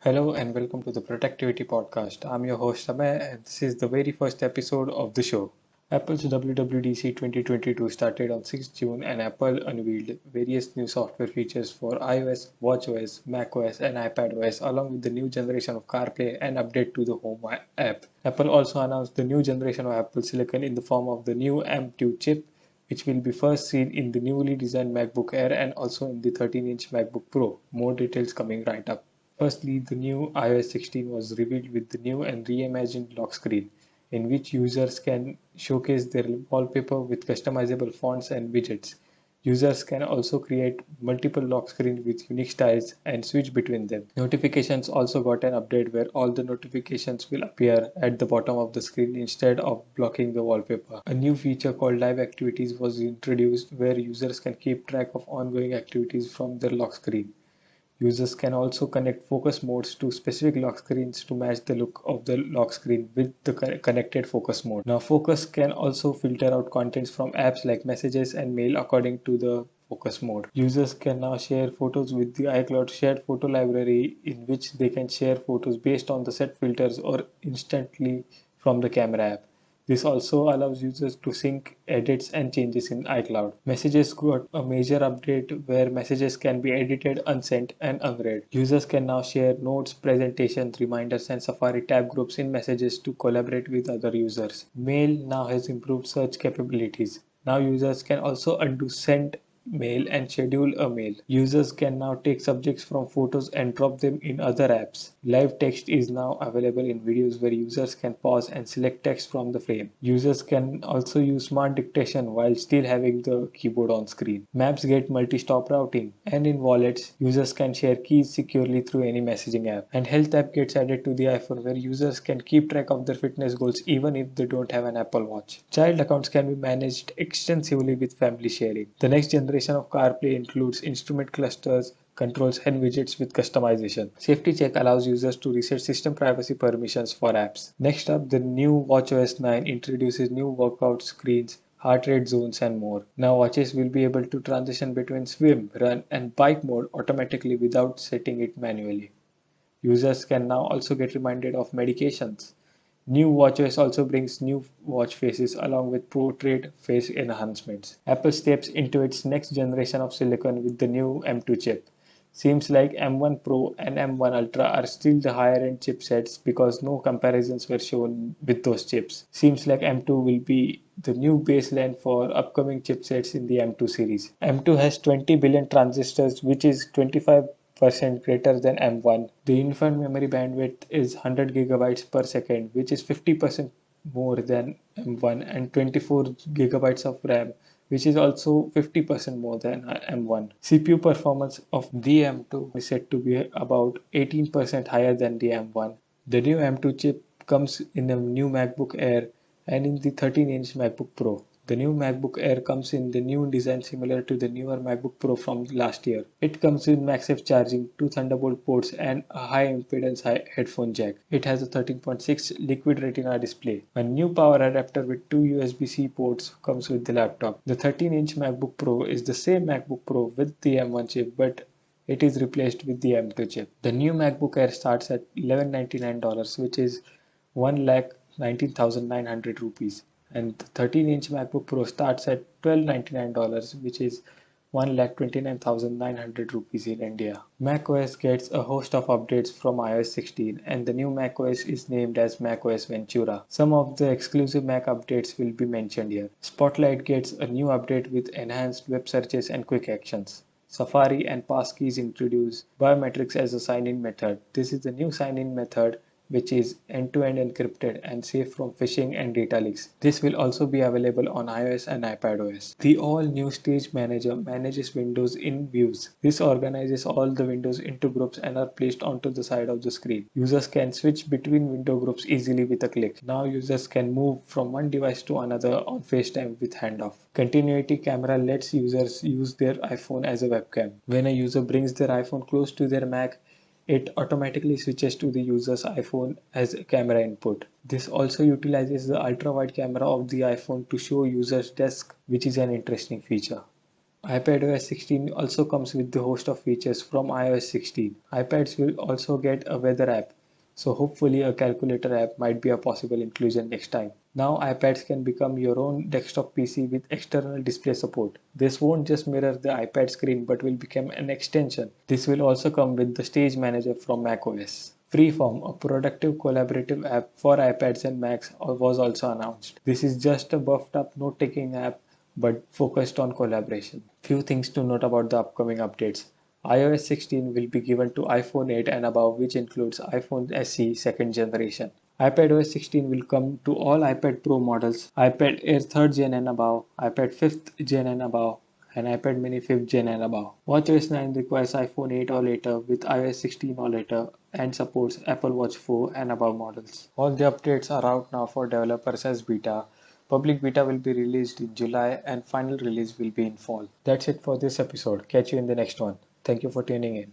Hello and welcome to the ProTechTivity Podcast. I'm your host Amay and this is the very first episode of the show. Apple's WWDC 2022 started on 6 June and Apple unveiled various new software features for iOS, watchOS, macOS and iPadOS along with the new generation of CarPlay and update to the Home app. Apple also announced the new generation of Apple Silicon in the form of the new M2 chip which will be first seen in the newly designed MacBook Air and also in the 13-inch MacBook Pro. More details coming right up. Firstly, the new iOS 16 was revealed with the new and reimagined lock screen, in which users can showcase their wallpaper with customizable fonts and widgets. Users can also create multiple lock screens with unique styles and switch between them. Notifications also got an update where all the notifications will appear at the bottom of the screen instead of blocking the wallpaper. A new feature called Live Activities was introduced where users can keep track of ongoing activities from their lock screen. Users can also connect focus modes to specific lock screens to match the look of the lock screen with the connected focus mode. Now, Focus can also filter out contents from apps like messages and mail according to the focus mode. Users can now share photos with the iCloud shared photo library, in which they can share photos based on the set filters or instantly from the camera app. This also allows users to sync edits and changes in iCloud. Messages got a major update where messages can be edited, unsent, and unread. Users can now share notes, presentations, reminders, and Safari tab groups in messages to collaborate with other users. Mail now has improved search capabilities. Now users can also undo sent mail and schedule a mail. Users can now take subjects from photos and drop them in other apps. Live text is now available in videos where users can pause and select text from the frame. Users can also use smart dictation while still having the keyboard on screen. Maps get multi-stop routing, and in wallets, users can share keys securely through any messaging app. And Health app gets added to the iPhone where users can keep track of their fitness goals even if they don't have an Apple Watch. Child accounts can be managed extensively with family sharing. The next generation of CarPlay includes instrument clusters, controls and widgets with customization. Safety check allows users to reset system privacy permissions for apps. Next up, the new watchOS 9 introduces new workout screens, heart rate zones and more. Now watches will be able to transition between swim, run and bike mode automatically without setting it manually. Users can now also get reminded of medications. New watches also brings new watch faces along with portrait face enhancements. Apple steps into its next generation of silicon with the new M2 chip. Seems like M1 Pro and M1 Ultra are still the higher end chipsets because no comparisons were shown with those chips. Seems like M2 will be the new baseline for upcoming chipsets in the M2 series. M2 has 20 billion transistors, which is 25% greater than M1. The unified memory bandwidth is 100 gigabytes per second, which is 50% more than M1, and 24 gigabytes of RAM, which is also 50% more than M1. CPU performance of the M2 is said to be about 18% higher than the M1. The new M2 chip comes in a new MacBook Air and in the 13-inch MacBook Pro. The new MacBook Air comes in the new design similar to the newer MacBook Pro from last year. It comes with MagSafe charging, two Thunderbolt ports and a high impedance headphone jack. It has a 13.6 Liquid Retina display. A new power adapter with two USB-C ports comes with the laptop. The 13-inch MacBook Pro is the same MacBook Pro with the M1 chip, but it is replaced with the M2 chip. The new MacBook Air starts at $1199, which is 1,19,900 rupees, and the 13-inch MacBook Pro starts at $1,299, which is 1,29,900 rupees in India. macOS gets a host of updates from iOS 16, and the new macOS is named as macOS Ventura. Some of the exclusive Mac updates will be mentioned here. Spotlight gets a new update with enhanced web searches and quick actions. Safari and passkeys introduce biometrics as a sign-in method. This is the new sign-in method which is end-to-end encrypted and safe from phishing and data leaks. This will also be available on iOS and iPadOS. The all-new Stage Manager manages windows in views. This organizes all the windows into groups and are placed onto the side of the screen. Users can switch between window groups easily with a click. Now users can move from one device to another on FaceTime with handoff. Continuity camera lets users use their iPhone as a webcam. When a user brings their iPhone close to their Mac, it automatically switches to the user's iPhone as a camera input. This also utilizes the ultra-wide camera of the iPhone to show users' desk, which is an interesting feature. iPadOS 16 also comes with the host of features from iOS 16. iPads will also get a weather app, so hopefully a calculator app might be a possible inclusion next time. Now iPads can become your own desktop PC with external display support. This won't just mirror the iPad screen but will become an extension. This will also come with the Stage Manager from macOS. Freeform, a productive collaborative app for iPads and Macs, was also announced. This is just a buffed up note taking app but focused on collaboration. Few things to note about the upcoming updates. iOS 16 will be given to iPhone 8 and above, which includes iPhone SE second generation. iPadOS 16 will come to all iPad Pro models, iPad Air 3rd gen and above, iPad 5th gen and above, and iPad mini 5th gen and above. WatchOS 9 requires iPhone 8 or later with iOS 16 or later and supports Apple Watch 4 and above models. All the updates are out now for developers as beta. Public beta will be released in July and final release will be in fall. That's it for this episode. Catch you in the next one. Thank you for tuning in.